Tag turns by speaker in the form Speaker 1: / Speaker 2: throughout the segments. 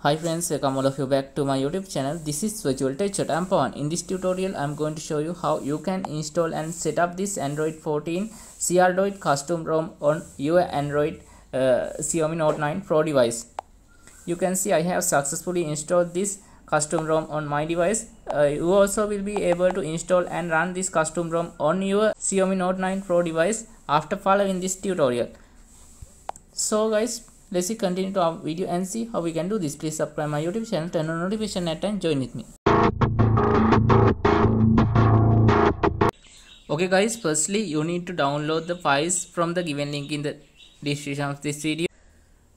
Speaker 1: Hi friends, welcome all of you back to my YouTube channel. This is Virtual Tech Chat. I'm Pawan. In this tutorial, I'm going to show you how you can install and set up this Android 14 CrDroid custom ROM on your Android Xiaomi Note 9 Pro device. You can see I have successfully installed this custom ROM on my device. You also will be able to install and run this custom ROM on your Xiaomi Note 9 Pro device after following this tutorial. So guys, let's continue to our video and see how we can do this. Please subscribe my YouTube channel, turn on notification and join with me. Okay guys, firstly you need to download the files from the given link in the description of this video.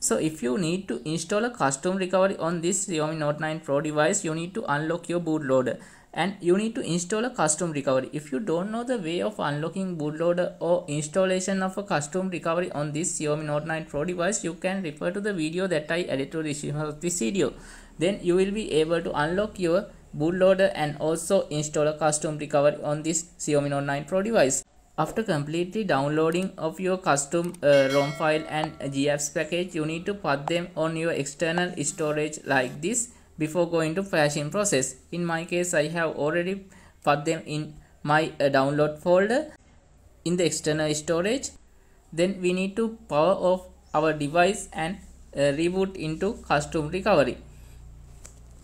Speaker 1: So if you need to install a custom recovery on this Xiaomi Note 9 Pro device, you need to unlock your bootloader and you need to install a custom recovery. If you don't know the way of unlocking bootloader or installation of a custom recovery on this Xiaomi Note 9 Pro device, you can refer to the video that I added to the description of this video. Then you will be able to unlock your bootloader and also install a custom recovery on this Xiaomi Note 9 Pro device. After completely downloading of your custom ROM file and GApps package, you need to put them on your external storage like this before going to flashing process. In my case, I have already put them in my download folder in the external storage. Then we need to power off our device and reboot into custom recovery.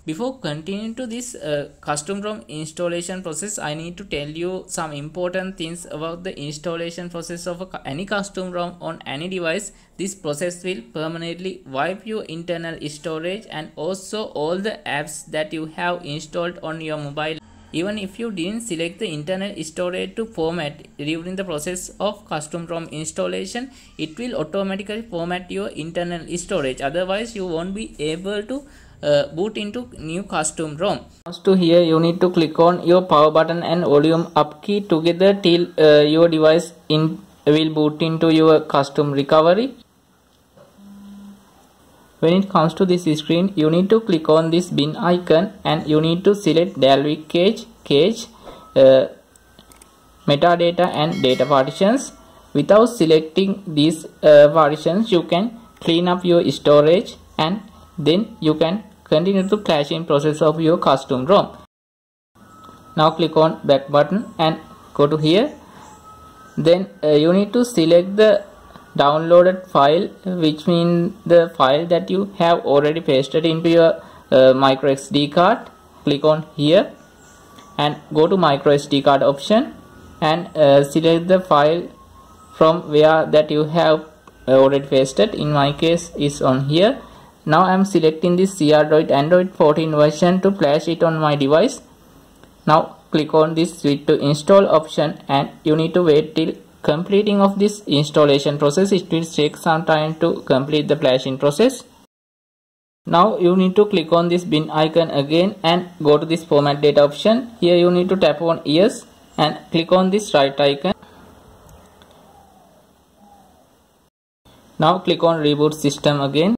Speaker 1: Before continuing to this custom ROM installation process, I need to tell you some important things about the installation process of any custom ROM on any device. This process will permanently wipe your internal storage and also all the apps that you have installed on your mobile. Even if you didn't select the internal storage to format during the process of custom ROM installation, it will automatically format your internal storage. Otherwise, you won't be able to boot into new custom ROM. To here, you need to click on your power button and volume up key together till your device will boot into your custom recovery. When it comes to this screen, you need to click on this bin icon and you need to select Dalvik cache, metadata and data partitions. Without selecting these partitions, you can clean up your storage and then you can continue the flashing process of your custom ROM. Now click on back button and go to here. Then you need to select the downloaded file, which means the file that you have already pasted into your micro SD card. Click on here and go to micro SD card option and select the file from where that you have already pasted. In my case is on here. Now I am selecting this CrDroid Android 14 version to flash it on my device. Now click on this switch to install option and you need to wait till completing of this installation process. It will take some time to complete the flashing process. Now you need to click on this bin icon again and go to this format data option. Here you need to tap on yes and click on this right icon. Now click on reboot system again.